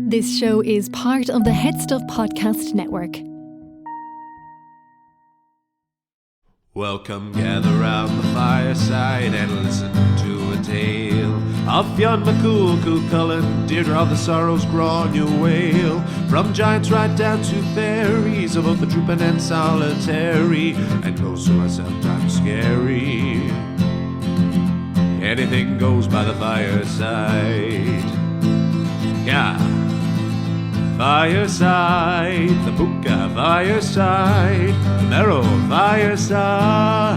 This show is part of the Head Stuff Podcast Network. Welcome, gather round the fireside and listen to a tale of Fionn McCool, Cú Cullen, Deirdre of the Sorrows, Gráinne Whale. From giants right down to fairies, of both the drooping and solitary, and those who are sometimes scary. Anything goes by the fireside. Yeah. Fireside, the Puka Fireside, the Marrow Fireside.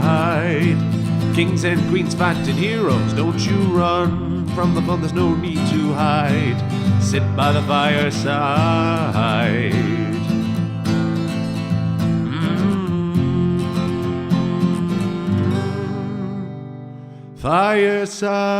Kings and queens fighting heroes, don't you run from the fun, there's no need to hide. Sit by the fireside. Fireside.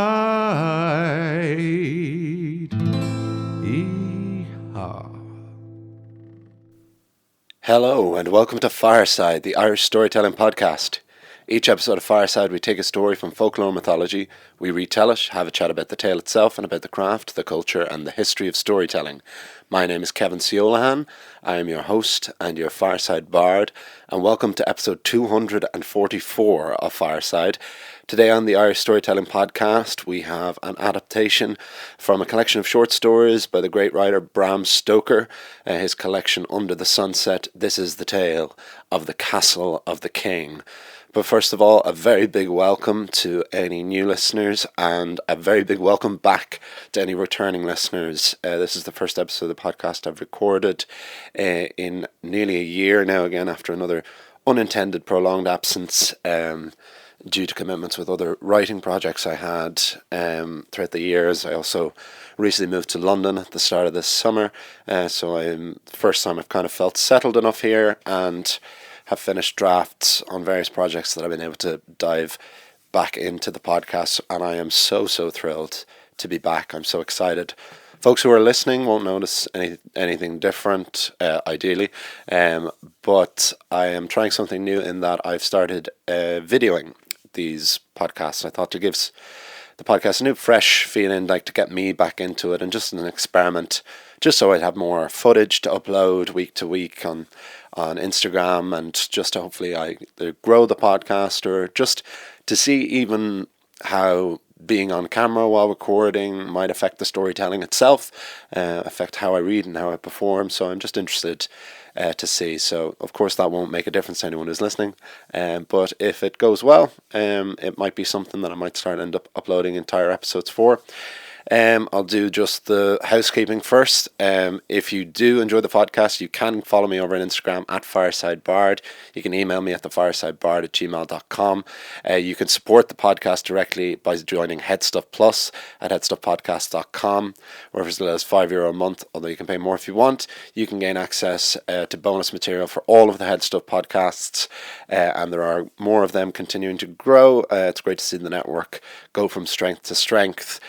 Hello and welcome to Fireside, the Irish storytelling podcast. Each episode of Fireside we take a story from folklore mythology, we retell it, have a chat about the tale itself and about the craft, the culture and the history of storytelling. My name is Kevin Ciolahan, I am your host and your Fireside Bard, and welcome to episode 244 of Fireside. Today on the Irish Storytelling Podcast, we have an adaptation from a collection of short stories by the great writer Bram Stoker. His collection Under the Sunset, This is the Tale of the Castle of the King. But first of all, a very big welcome to any new listeners and a very big welcome back to any returning listeners. This is the first episode of the podcast I've recorded in nearly a year now, again after another unintended prolonged absence due to commitments with other writing projects I had throughout the years. I also recently moved to London at the start of this summer, so the first time I've kind of felt settled enough here and have finished drafts on various projects that I've been able to dive back into the podcast, and I am so thrilled to be back. I'm so excited. Folks who are listening won't notice anything different, ideally, but I am trying something new in that I've started videoing these podcasts. I thought to give the podcast a new fresh feeling, like to get me back into it, and just an experiment, just so I'd have more footage to upload week to week on Instagram, and just to hopefully either grow the podcast or just to see even how being on camera while recording might affect the storytelling itself, affect how I read and how I perform. So I'm just interested to see. So of course that won't make a difference to anyone who's listening, but if it goes well, it might be something that I might end up uploading entire episodes for. I'll do just the housekeeping first. If you do enjoy the podcast, you can follow me over on Instagram at FiresideBard. You can email me at thefiresidebard@gmail.com. You can support the podcast directly by joining Headstuff Plus at headstuffpodcast.com, where for as little as €5 a month, although you can pay more if you want. You can gain access to bonus material for all of the Headstuff podcasts, and there are more of them continuing to grow. It's great to see the network go from strength to strength.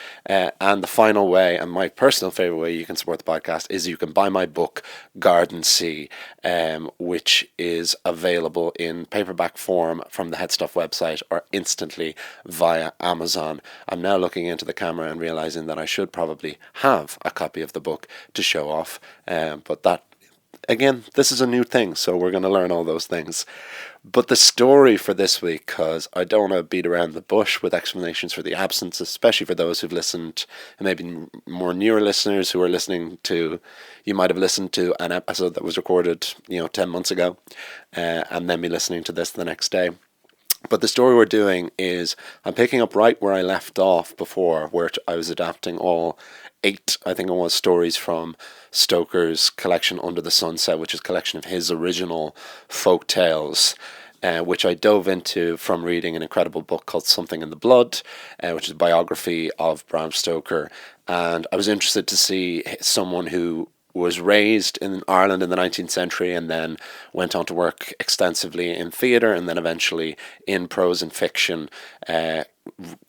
And the final way, and my personal favourite way you can support the podcast, is you can buy my book, Garden Sea, which is available in paperback form from the Headstuff website or instantly via Amazon. I'm now looking into the camera and realising that I should probably have a copy of the book to show off, but that, again, this is a new thing, so we're going to learn all those things. But the story for this week, because I don't want to beat around the bush with explanations for the absence, especially for those who've listened, and maybe more newer listeners who are listening to, you might have listened to an episode that was recorded, 10 months ago, and then be listening to this the next day. But the story we're doing is, I'm picking up right where I left off before, where I was adapting all 8, I think it was, stories from Stoker's collection Under the Sunset, which is a collection of his original folk tales, which I dove into from reading an incredible book called Something in the Blood, which is a biography of Bram Stoker. And I was interested to see someone who was raised in Ireland in the 19th century and then went on to work extensively in theatre and then eventually in prose and fiction,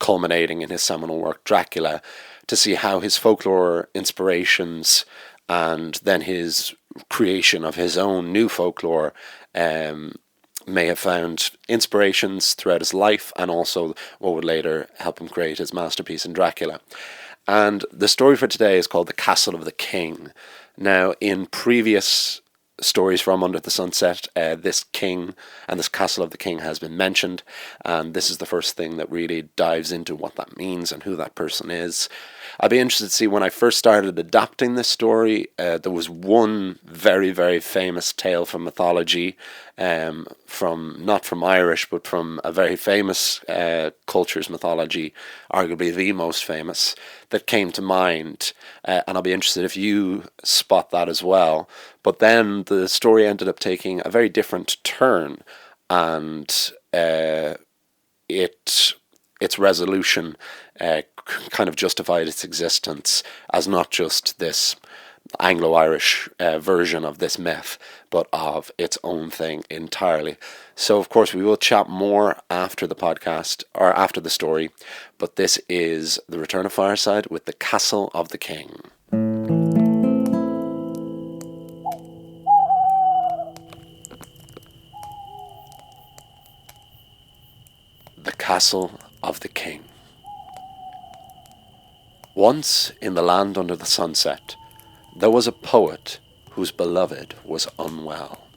culminating in his seminal work Dracula, to see how his folklore inspirations and then his creation of his own new folklore may have found inspirations throughout his life, and also what would later help him create his masterpiece in Dracula. And the story for today is called The Castle of the King. Now, in previous stories from Under the Sunset, this king and this castle of the king has been mentioned, and this is the first thing that really dives into what that means and who that person is. I'd be interested to see, when I first started adapting this story, there was one very, very famous tale from mythology, not from Irish, but from a very famous culture's mythology, arguably the most famous, that came to mind, and I'll be interested if you spot that as well. But then the story ended up taking a very different turn, and its resolution kind of justified its existence as not just this Anglo-Irish version of this myth, but of its own thing entirely. So, of course, we will chat more after the podcast, or after the story, but this is The Return of Fireside with The Castle of the King. The Castle of the King. Once, in the land under the sunset, there was a poet whose beloved was unwell.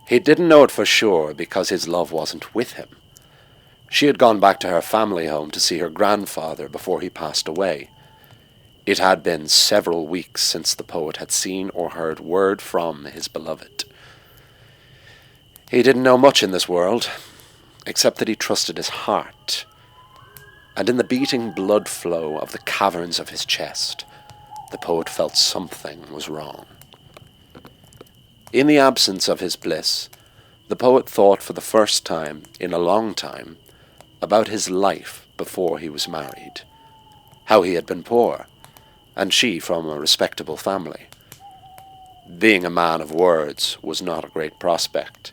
He didn't know it for sure because his love wasn't with him. She had gone back to her family home to see her grandfather before he passed away. It had been several weeks since the poet had seen or heard word from his beloved. He didn't know much in this world, except that he trusted his heart, and in the beating blood flow of the caverns of his chest, the poet felt something was wrong. In the absence of his bliss, the poet thought for the first time in a long time about his life before he was married, how he had been poor, and she from a respectable family. Being a man of words was not a great prospect,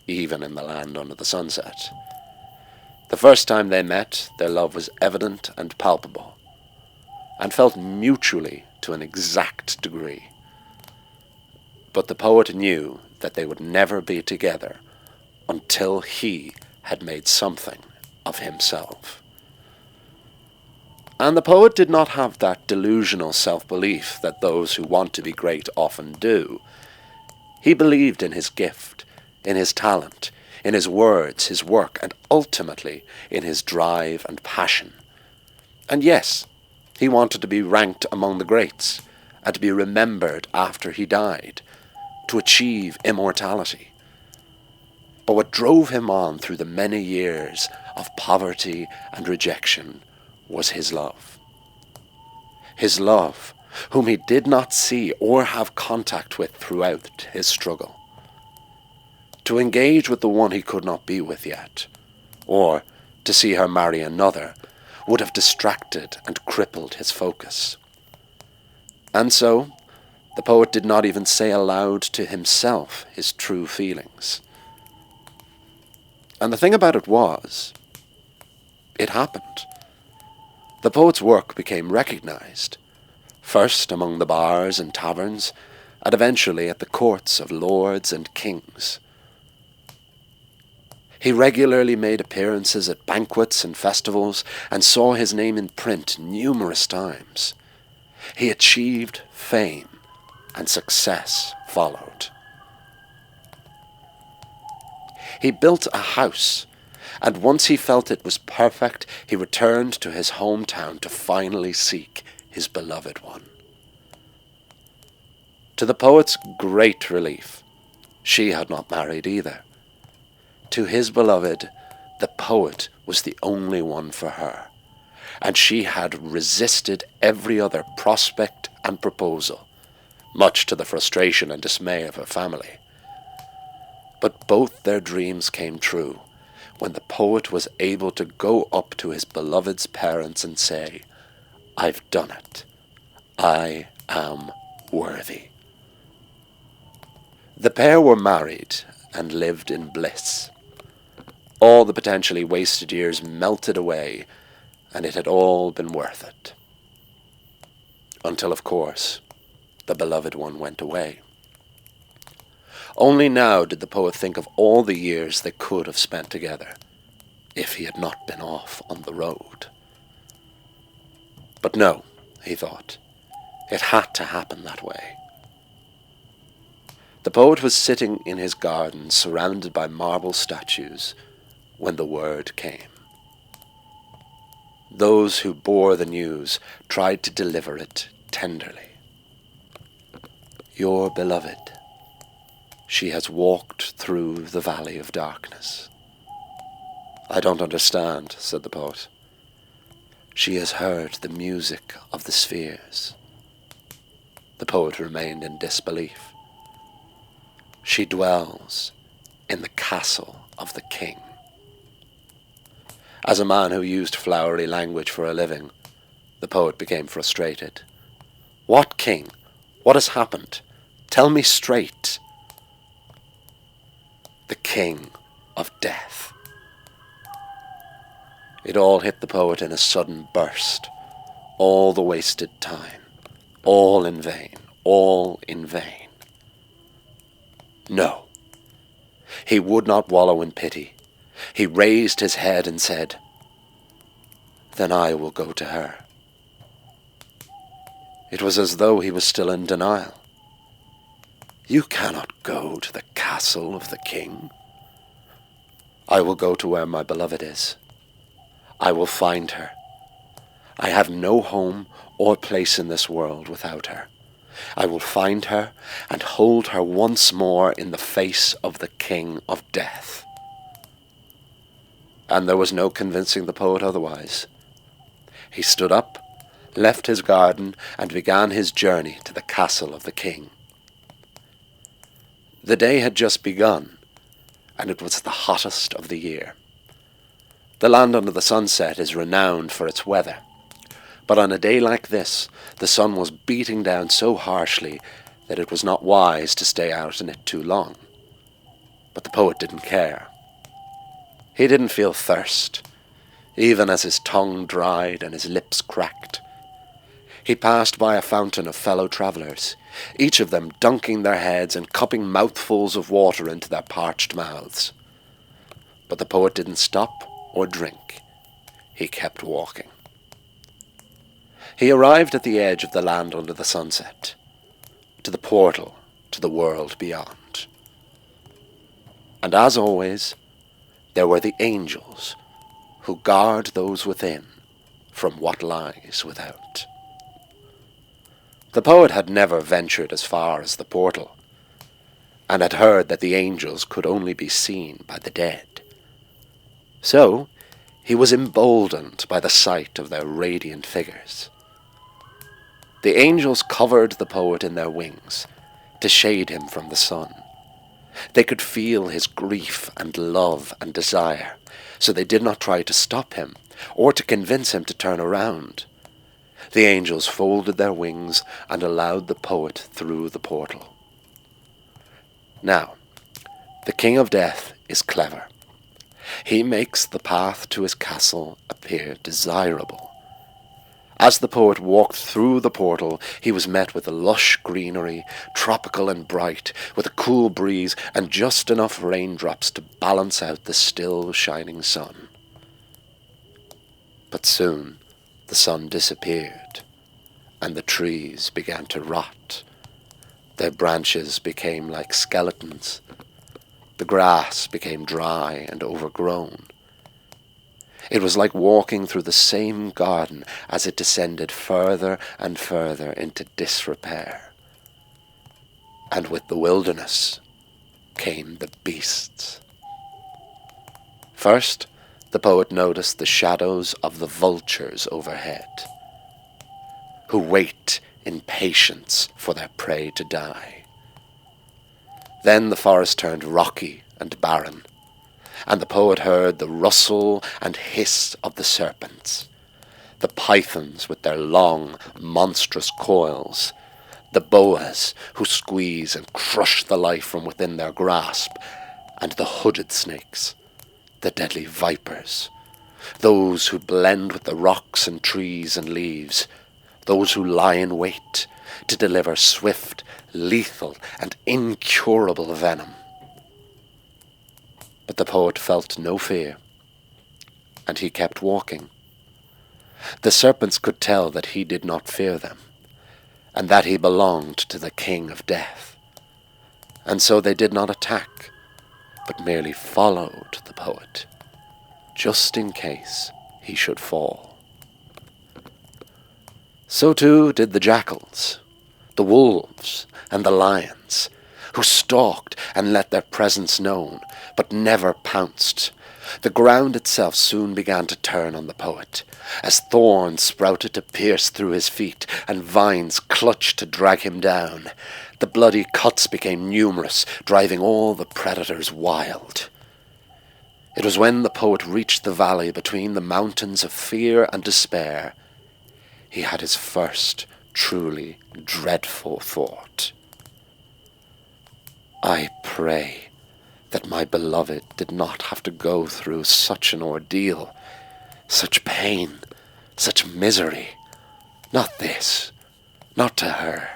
even in the land under the sunset. The first time they met, their love was evident and palpable, and felt mutually to an exact degree. But the poet knew that they would never be together until he had made something of himself. And the poet did not have that delusional self-belief that those who want to be great often do. He believed in his gift, in his talent, in his words, his work, and ultimately in his drive and passion. And yes, he wanted to be ranked among the greats, and to be remembered after he died, to achieve immortality. But what drove him on through the many years of poverty and rejection was his love. His love, whom he did not see or have contact with throughout his struggle. To engage with the one he could not be with yet, or to see her marry another, would have distracted and crippled his focus. And so, the poet did not even say aloud to himself his true feelings. And the thing about it was, it happened. The poet's work became recognized, first among the bars and taverns, and eventually at the courts of lords and kings. He regularly made appearances at banquets and festivals, and saw his name in print numerous times. He achieved fame, and success followed. He built a house, and once he felt it was perfect, he returned to his hometown to finally seek his beloved one. To the poet's great relief, she had not married either. To his beloved, the poet was the only one for her, and she had resisted every other prospect and proposal, much to the frustration and dismay of her family. But both their dreams came true when the poet was able to go up to his beloved's parents and say, "I've done it. I am worthy." The pair were married and lived in bliss. All the potentially wasted years melted away, and it had all been worth it. Until, of course, the beloved one went away. Only now did the poet think of all the years they could have spent together, if he had not been off on the road. But no, he thought, it had to happen that way. The poet was sitting in his garden surrounded by marble statues when the word came. Those who bore the news tried to deliver it tenderly. Your beloved, she has walked through the valley of darkness. I don't understand, said the poet. She has heard the music of the spheres. The poet remained in disbelief. She dwells in the castle of the king. As a man who used flowery language for a living, the poet became frustrated. What king? What has happened? Tell me straight. The king of death. It all hit the poet in a sudden burst. All the wasted time. All in vain. All in vain. No. He would not wallow in pity. He raised his head and said, Then I will go to her. It was as though he was still in denial. You cannot go to the castle of the king. I will go to where my beloved is. I will find her. I have no home or place in this world without her. I will find her and hold her once more in the face of the king of death. And there was no convincing the poet otherwise. He stood up, left his garden, and began his journey to the castle of the king. The day had just begun, and it was the hottest of the year. The land under the sunset is renowned for its weather, but on a day like this, the sun was beating down so harshly that it was not wise to stay out in it too long. But the poet didn't care. He didn't feel thirst, even as his tongue dried and his lips cracked. He passed by a fountain of fellow travellers, each of them dunking their heads and cupping mouthfuls of water into their parched mouths. But the poet didn't stop or drink. He kept walking. He arrived at the edge of the land under the sunset, to the portal to the world beyond. And as always, there were the angels who guard those within from what lies without. The poet had never ventured as far as the portal, and had heard that the angels could only be seen by the dead. So he was emboldened by the sight of their radiant figures. The angels covered the poet in their wings to shade him from the sun. They could feel his grief and love and desire, so they did not try to stop him or to convince him to turn around. The angels folded their wings and allowed the poet through the portal. Now, the king of death is clever. He makes the path to his castle appear desirable. As the poet walked through the portal, he was met with a lush greenery, tropical and bright, with a cool breeze and just enough raindrops to balance out the still shining sun. But soon the sun disappeared, and the trees began to rot. Their branches became like skeletons. The grass became dry and overgrown. It was like walking through the same garden as it descended further and further into disrepair. And with the wilderness came the beasts. First, the poet noticed the shadows of the vultures overhead, who wait in patience for their prey to die. Then the forest turned rocky and barren, and the poet heard the rustle and hiss of the serpents, the pythons with their long, monstrous coils, the boas who squeeze and crush the life from within their grasp, and the hooded snakes, the deadly vipers, those who blend with the rocks and trees and leaves, those who lie in wait to deliver swift, lethal, and incurable venom. But the poet felt no fear, and he kept walking. The serpents could tell that he did not fear them, and that he belonged to the king of death. And so they did not attack, but merely followed the poet, just in case he should fall. So too did the jackals, the wolves, and the lions, who stalked and let their presence known, but never pounced. The ground itself soon began to turn on the poet, as thorns sprouted to pierce through his feet, and vines clutched to drag him down. The bloody cuts became numerous, driving all the predators wild. It was when the poet reached the valley between the mountains of fear and despair, he had his first truly dreadful thought. I pray that my beloved did not have to go through such an ordeal, such pain, such misery. Not this, not to her.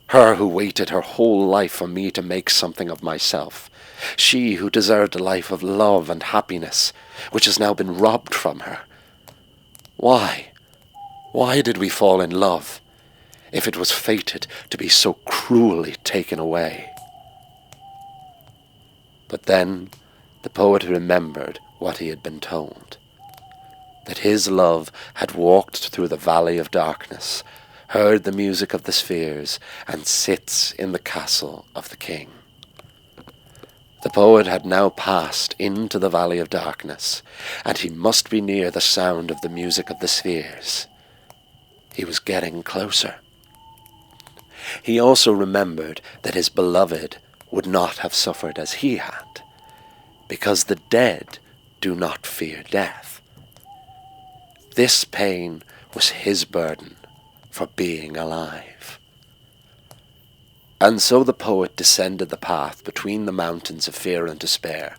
Her who waited her whole life for me to make something of myself. She who deserved a life of love and happiness, which has now been robbed from her. Why? Why did we fall in love, if it was fated to be so cruelly taken away? But then the poet remembered what he had been told, that his love had walked through the valley of darkness, heard the music of the spheres, and sits in the castle of the king. The poet had now passed into the valley of darkness, and he must be near the sound of the music of the spheres. He was getting closer. He also remembered that his beloved would not have suffered as he had, because the dead do not fear death. This pain was his burden for being alive. And so the poet descended the path between the mountains of fear and despair,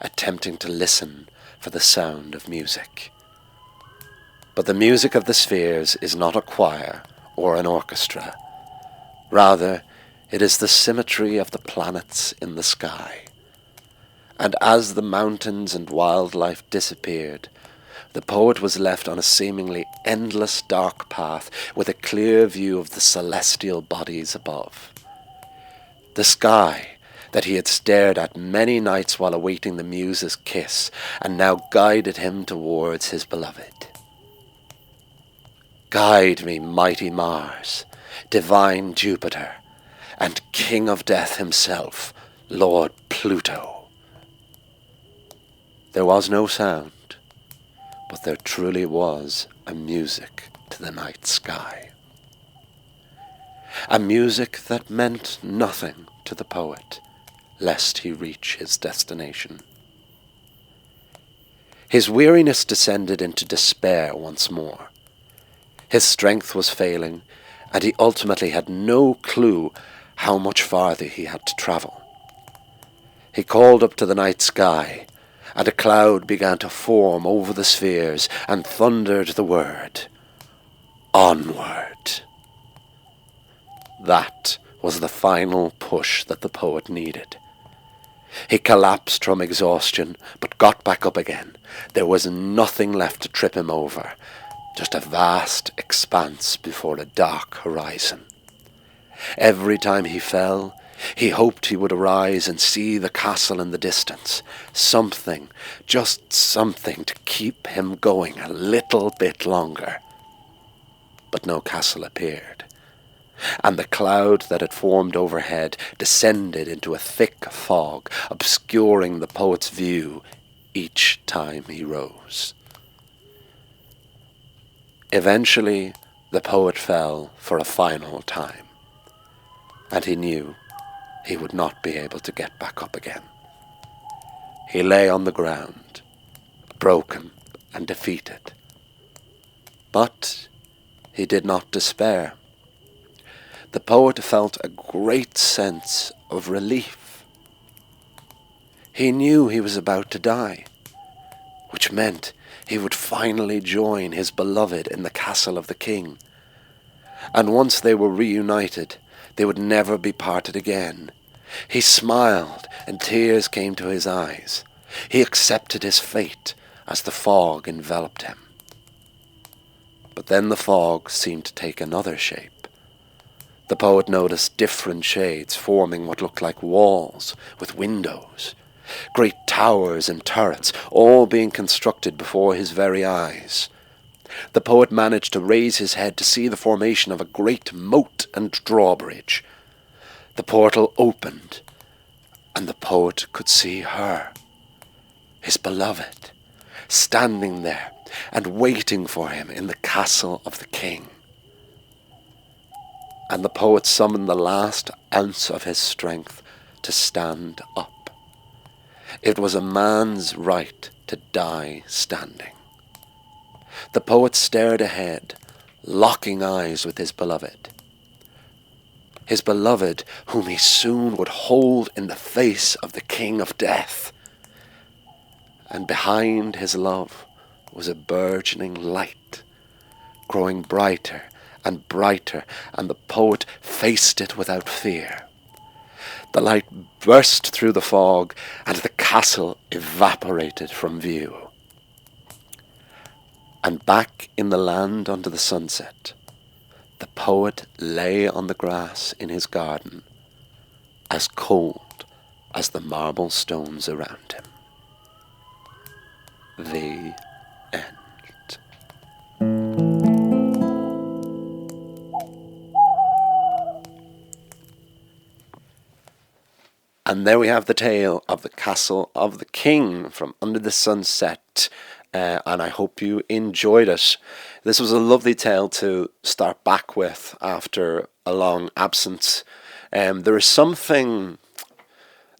attempting to listen for the sound of music. But the music of the spheres is not a choir or an orchestra. Rather, it is the symmetry of the planets in the sky. And as the mountains and wildlife disappeared, the poet was left on a seemingly endless dark path with a clear view of the celestial bodies above. The sky that he had stared at many nights while awaiting the muse's kiss, and now guided him towards his beloved. Guide me, mighty Mars, divine Jupiter, and King of Death himself, Lord Pluto. There was no sound, but there truly was a music to the night sky. A music that meant nothing to the poet, lest he reach his destination. His weariness descended into despair once more. His strength was failing, and he ultimately had no clue how much farther he had to travel. He called up to the night sky, and a cloud began to form over the spheres and thundered the word, onward. That was the final push that the poet needed. He collapsed from exhaustion, but got back up again. There was nothing left to trip him over, just a vast expanse before a dark horizon. Every time he fell, he hoped he would arise and see the castle in the distance. Something, just something to keep him going a little bit longer. But no castle appeared, and the cloud that had formed overhead descended into a thick fog, obscuring the poet's view each time he rose. Eventually, the poet fell for a final time, and he knew he would not be able to get back up again. He lay on the ground, broken and defeated. But he did not despair. The poet felt a great sense of relief. He knew he was about to die, which meant he would finally join his beloved in the castle of the king. And once they were reunited, they would never be parted again. He smiled, and tears came to his eyes. He accepted his fate as the fog enveloped him. But then the fog seemed to take another shape. The poet noticed different shades forming what looked like walls with windows, great towers and turrets, all being constructed before his very eyes. The poet managed to raise his head to see the formation of a great moat and drawbridge. The portal opened, and the poet could see her, his beloved, standing there and waiting for him in the castle of the king. And the poet summoned the last ounce of his strength to stand up. It was a man's right to die standing. The poet stared ahead, locking eyes with his beloved. His beloved, whom he soon would hold in the face of the king of death. And behind his love was a burgeoning light, growing brighter and brighter, and the poet faced it without fear. The light burst through the fog, and the castle evaporated from view. And back in the land under the sunset, the poet lay on the grass in his garden, as cold as the marble stones around him. The end. And there we have the tale of the Castle of the King from Under the Sunset, and I hope you enjoyed it. This was a lovely tale to start back with after a long absence. There is something,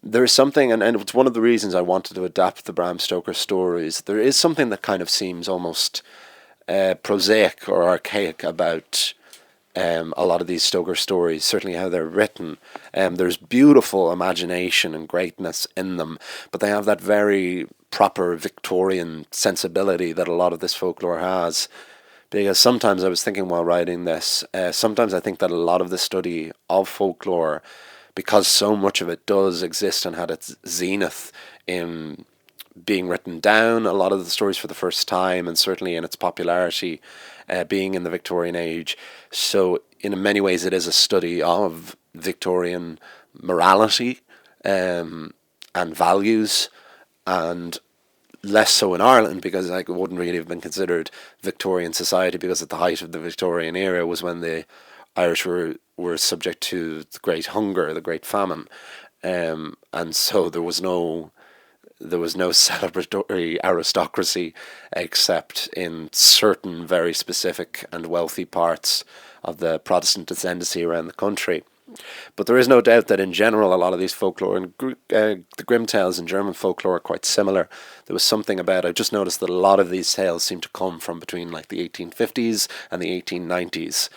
and it's one of the reasons I wanted to adapt the Bram Stoker stories. There is something that kind of seems almost prosaic or archaic about a lot of these Stoker stories, certainly how they're written. There's beautiful imagination and greatness in them, but they have that very proper Victorian sensibility that a lot of this folklore has. Because sometimes I was thinking while writing this, sometimes I think that a lot of the study of folklore, because so much of it does exist and had its zenith in being written down, a lot of the stories for the first time, and certainly in its popularity being in the Victorian age. So in many ways it is a study of Victorian morality and values, and less so in Ireland, because it wouldn't really have been considered Victorian society, because at the height of the Victorian era was when the Irish were subject to the Great Hunger, the Great Famine, and so there was no celebratory aristocracy except in certain very specific and wealthy parts of the Protestant ascendancy around the country. But there is no doubt that in general a lot of these folklore and the Grimm tales in German folklore are quite similar. There was something about, I just noticed that a lot of these tales seem to come from between like the 1850s and the 1890s.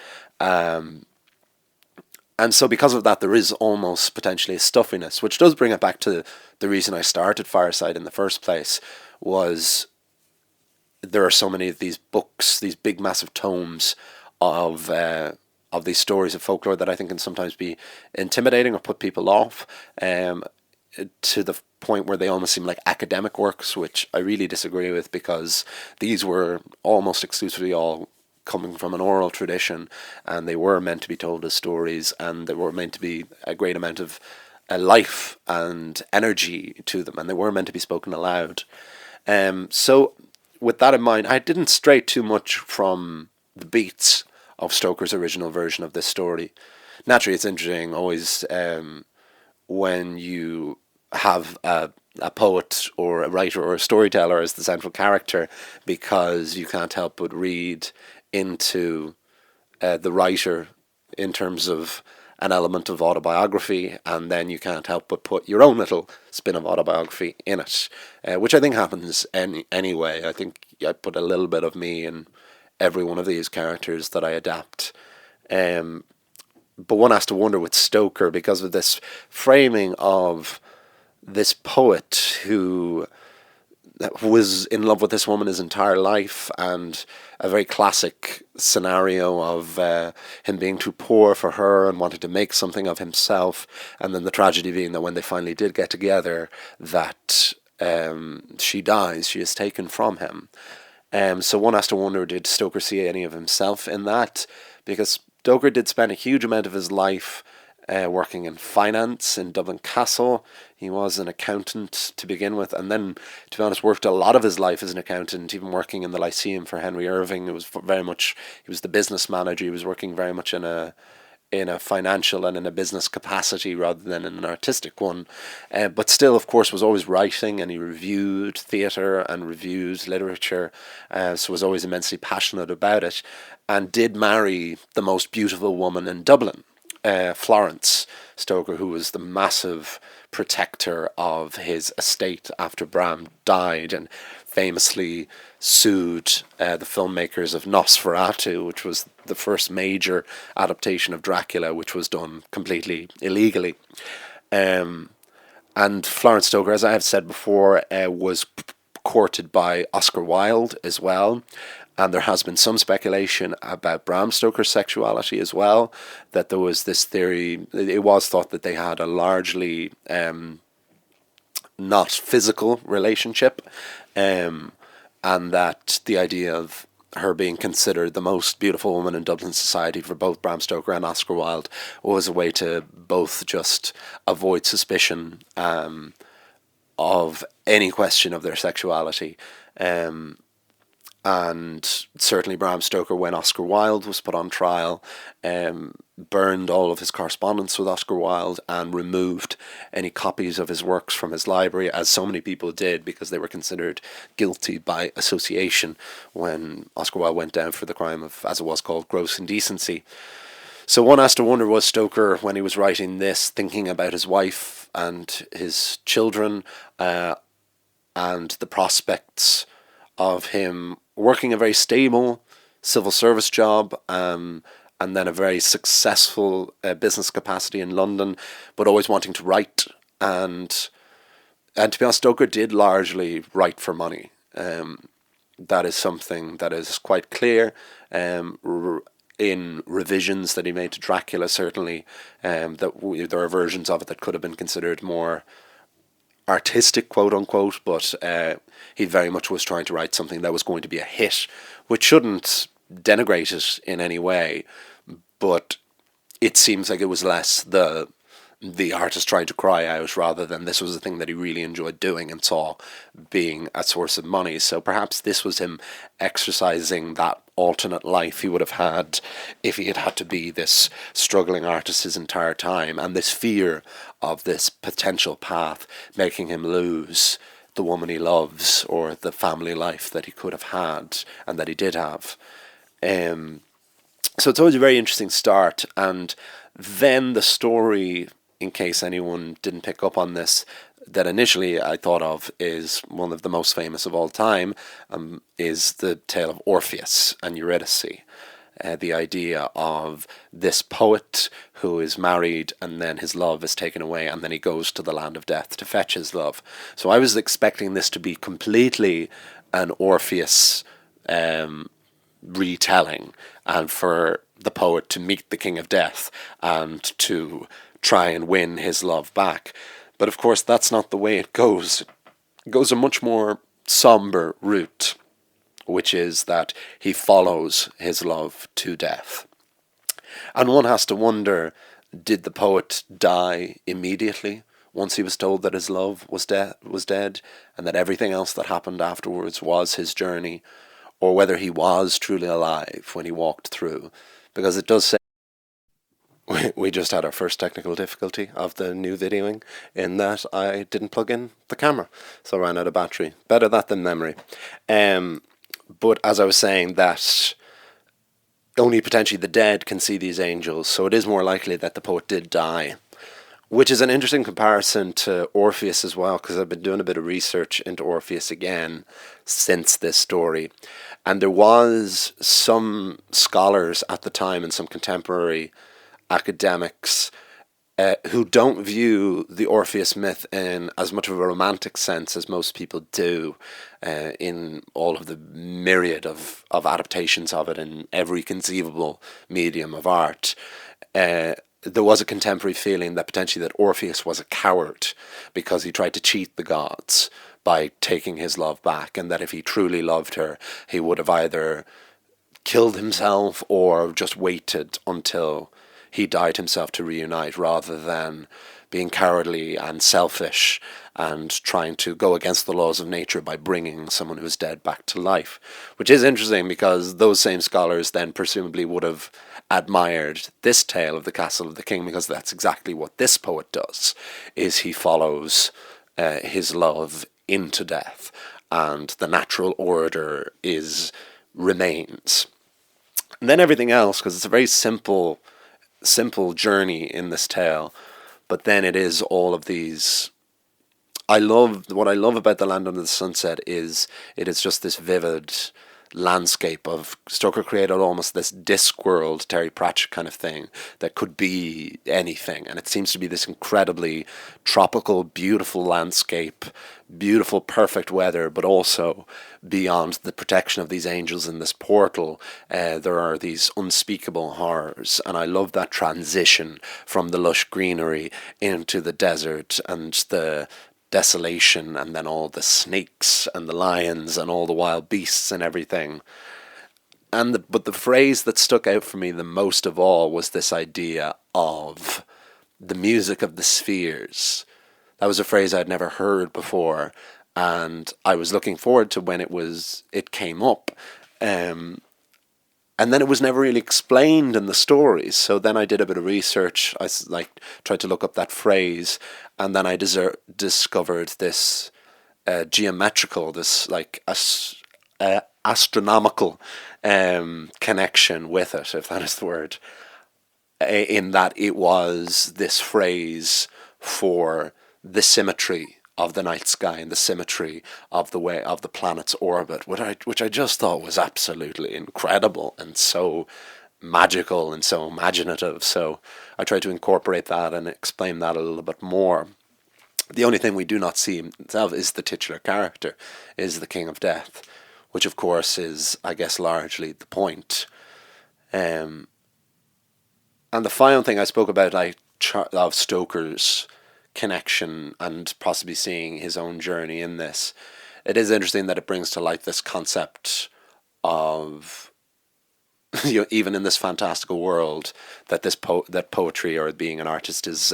And so because of that, there is almost potentially a stuffiness, which does bring it back to the reason I started Fireside in the first place, was there are so many of these books, these big massive tomes of these stories of folklore that I think can sometimes be intimidating or put people off, to the point where they almost seem like academic works, which I really disagree with, because these were almost exclusively all coming from an oral tradition, and they were meant to be told as stories, and they were meant to be a great amount of life and energy to them, and they were meant to be spoken aloud. So with that in mind, I didn't stray too much from the beats of Stoker's original version of this story. Naturally, it's interesting always when you have a poet or a writer or a storyteller as the central character, because you can't help but read into the writer in terms of an element of autobiography, and then you can't help but put your own little spin of autobiography in it, which I think happens anyway. I think I put a little bit of me in every one of these characters that I adapt. But one has to wonder with Stoker, because of this framing of this poet who was in love with this woman his entire life, and a very classic scenario of him being too poor for her and wanting to make something of himself, and then the tragedy being that when they finally did get together, that she dies, she is taken from him. So one has to wonder, did Stoker see any of himself in that? Because Stoker did spend a huge amount of his life working in finance in Dublin Castle. He was an accountant to begin with, and then, to be honest, worked a lot of his life as an accountant, even working in the Lyceum for Henry Irving. It was very much, he was the business manager. He was working very much in a financial and in a business capacity rather than in an artistic one. But still, of course, was always writing, and he reviewed theatre and reviewed literature, so was always immensely passionate about it, and did marry the most beautiful woman in Dublin, Florence Stoker, who was the massive protector of his estate after Bram died, and famously sued the filmmakers of Nosferatu, which was the first major adaptation of Dracula, which was done completely illegally. And Florence Stoker, as I have said before, was courted by Oscar Wilde as well. And there has been some speculation about Bram Stoker's sexuality as well, that there was this theory, it was thought that they had a largely not physical relationship, and that the idea of her being considered the most beautiful woman in Dublin society for both Bram Stoker and Oscar Wilde was a way to both just avoid suspicion of any question of their sexuality. And certainly Bram Stoker, when Oscar Wilde was put on trial, burned all of his correspondence with Oscar Wilde and removed any copies of his works from his library, as so many people did, because they were considered guilty by association when Oscar Wilde went down for the crime of, as it was called, gross indecency. So one has to wonder, was Stoker, when he was writing this, thinking about his wife and his children, and the prospects of him working a very stable civil service job, and then a very successful business capacity in London, but always wanting to write. And to be honest, Stoker did largely write for money. That is something that is quite clear in revisions that he made to Dracula, certainly. That there are versions of it that could have been considered more artistic, quote unquote, but he very much was trying to write something that was going to be a hit, which shouldn't denigrate it in any way, but it seems like it was less the artist trying to cry out rather than this was a thing that he really enjoyed doing and saw being a source of money. So perhaps this was him exercising that alternate life he would have had if he had had to be this struggling artist his entire time, and this fear of this potential path making him lose the woman he loves or the family life that he could have had and that he did have. So it's always a very interesting start. And then the story, in case anyone didn't pick up on this, that initially I thought of is one of the most famous of all time, is the tale of Orpheus and Eurydice. The idea of this poet who is married and then his love is taken away and then he goes to the land of death to fetch his love. So I was expecting this to be completely an Orpheus retelling, and for the poet to meet the king of death and to try and win his love back. But of course that's not the way it goes. It goes a much more somber route, which is that he follows his love to death. And one has to wonder, did the poet die immediately once he was told that his love was dead, and that everything else that happened afterwards was his journey, or whether he was truly alive when he walked through? Because it does say, we just had our first technical difficulty of the new videoing, in that I didn't plug in the camera, so I ran out of battery. Better that than memory. But as I was saying, that only potentially the dead can see these angels, so it is more likely that the poet did die. Which is an interesting comparison to Orpheus as well, because I've been doing a bit of research into Orpheus again since this story. And there was some scholars at the time and some contemporary academics who don't view the Orpheus myth in as much of a romantic sense as most people do, in all of the myriad of adaptations of it in every conceivable medium of art. There was a contemporary feeling that potentially that Orpheus was a coward because he tried to cheat the gods by taking his love back, and that if he truly loved her, he would have either killed himself or just waited until he died himself to reunite, rather than being cowardly and selfish and trying to go against the laws of nature by bringing someone who's dead back to life. Which is interesting, because those same scholars then presumably would have admired this tale of the Castle of the King, because that's exactly what this poet does, is he follows his love into death, and the natural order remains. And then everything else, because it's a very simple journey in this tale, but then it is all of these. What I love about The Land Under the Sunset is it is just this vivid landscape of Stoker created almost this Discworld, Terry Pratchett kind of thing that could be anything, and it seems to be this incredibly tropical, beautiful landscape, beautiful, perfect weather, but also beyond the protection of these angels in this portal, there are these unspeakable horrors, and I love that transition from the lush greenery into the desert and the desolation, and then all the snakes and the lions and all the wild beasts and everything. But the phrase that stuck out for me the most of all was this idea of the music of the spheres. That was a phrase I'd never heard before, and I was looking forward to when it came up. And then it was never really explained in the stories. So then I did a bit of research. I tried to look up that phrase, and then I discovered this geometrical, this astronomical connection with it, if that is the word. In that it was this phrase for the symmetry of the night sky and the symmetry of the way of the planet's orbit, which I just thought was absolutely incredible and so magical and so imaginative. So I tried to incorporate that and explain that a little bit more. The only thing we do not see himself is the titular character, is the King of Death, which of course is, I guess, largely the point. And the final thing I spoke about, of Stoker's connection and possibly seeing his own journey in this. It is interesting that it brings to light this concept of, even in this fantastical world, that that poetry or being an artist is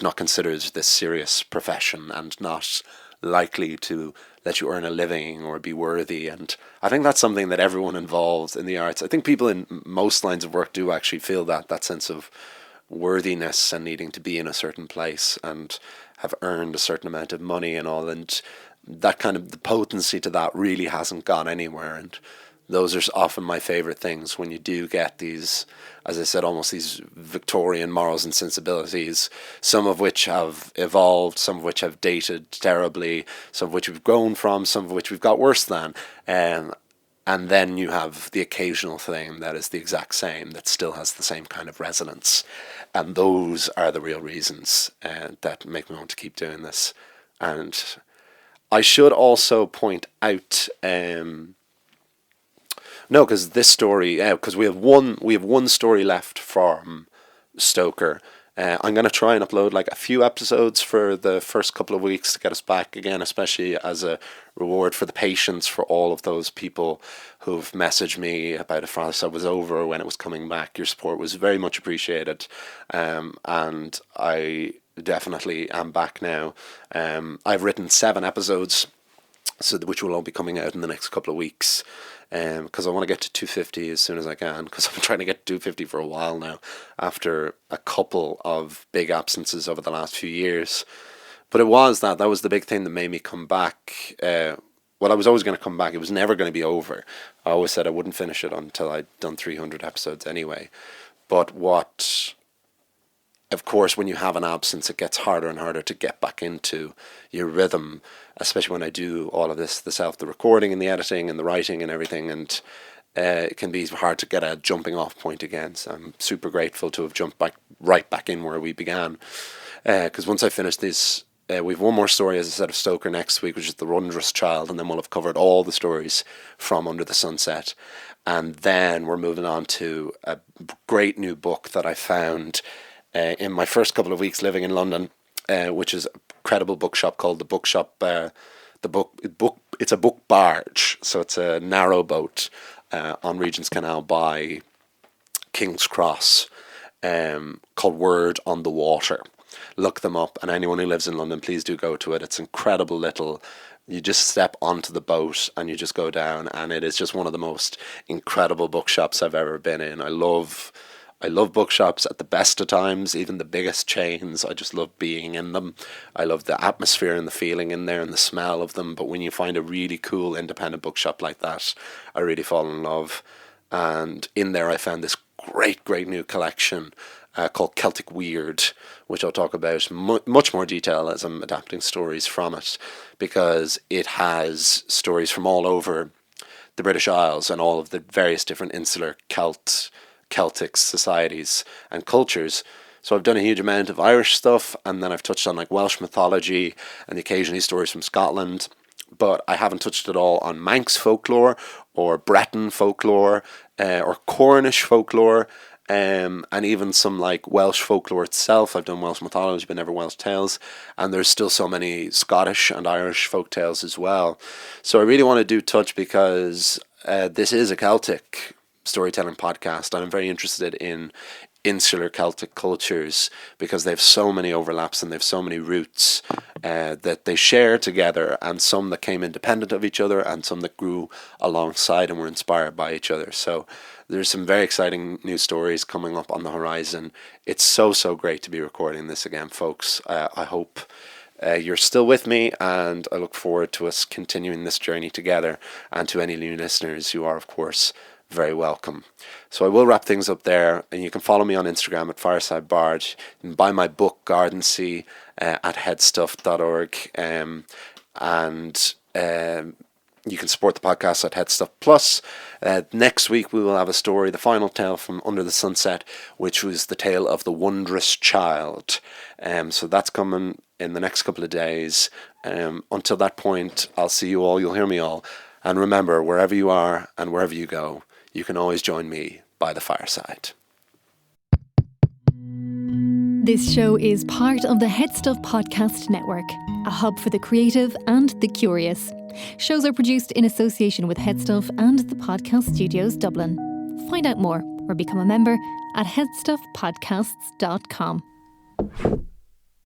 not considered this serious profession and not likely to let you earn a living or be worthy. And I think that's something that everyone involved in the arts, I think people in most lines of work do actually feel that sense of worthiness and needing to be in a certain place and have earned a certain amount of money and all, and that kind of, the potency to that really hasn't gone anywhere. And those are often my favorite things, when you do get these, as I said, almost these Victorian morals and sensibilities, some of which have evolved, some of which have dated terribly, some of which we've grown from, some of which we've got worse than, and then you have the occasional thing that is the exact same, that still has the same kind of resonance. And those are the real reasons that make me want to keep doing this. And I should also point out, because this story, because we have one story left from Stoker. I'm going to try and upload a few episodes for the first couple of weeks to get us back again, especially as a reward for the patience for all of those people who've messaged me about if Fireside was over when it was coming back. Your support was very much appreciated, and I definitely am back now. I've written 7 episodes, which will all be coming out in the next couple of weeks. Because I want to get to 250 as soon as I can, because I've been trying to get to 250 for a while now, after a couple of big absences over the last few years. But it was that was the big thing that made me come back. I was always going to come back. It was never going to be over. I always said I wouldn't finish it until I'd done 300 episodes anyway. But of course, when you have an absence, it gets harder and harder to get back into your rhythm, especially when I do all of this, the recording and the editing and the writing and everything, and it can be hard to get a jumping off point again. So I'm super grateful to have jumped right back in where we began. Because once I finish this, we have one more story, as I said, of Stoker next week, which is The Wondrous Child, and then we'll have covered all the stories from Under the Sunset. And then we're moving on to a great new book that I found in my first couple of weeks living in London, which is a credible bookshop called the It's a book barge, so it's a narrow boat on Regent's Canal by King's Cross, called Word on the Water. Look them up, and anyone who lives in London, please do go to it. It's incredible little. You just step onto the boat and you just go down, and it is just one of the most incredible bookshops I've ever been in. I love bookshops at the best of times, even the biggest chains. I just love being in them. I love the atmosphere and the feeling in there and the smell of them. But when you find a really cool independent bookshop like that, I really fall in love. And in there I found this great new collection called Celtic Weird, which I'll talk about much more detail as I'm adapting stories from it, because it has stories from all over the British Isles and all of the various different insular Celtic societies and cultures. So I've done a huge amount of Irish stuff, and then I've touched on like Welsh mythology and occasionally stories from Scotland, but I haven't touched at all on Manx folklore or Breton folklore or Cornish folklore, and even some like Welsh folklore itself. I've done Welsh mythology but never Welsh tales, and there's still so many Scottish and Irish folk tales as well. So I really want to touch because this is a Celtic storytelling podcast, and I'm very interested in insular Celtic cultures because they have so many overlaps and they have so many roots that they share together, and some that came independent of each other and some that grew alongside and were inspired by each other. So there's some very exciting new stories coming up on the horizon. It's so great to be recording this again, folks. I hope you're still with me, and I look forward to us continuing this journey together. And to any new listeners, you are, of course, very welcome. So I will wrap things up there, and you can follow me on Instagram at Fireside Barge, and buy my book Garden Sea at headstuff.org, and you can support the podcast at Headstuff Plus. Next week we will have a story, the final tale from Under the Sunset, which was the tale of the Wondrous Child. So that's coming in the next couple of days. Until that point, I'll see you all, you'll hear me all. And remember, wherever you are and wherever you go, you can always join me by the fireside. This show is part of the Headstuff Podcast Network, a hub for the creative and the curious. Shows are produced in association with Headstuff and the Podcast Studios Dublin. Find out more or become a member at headstuffpodcasts.com.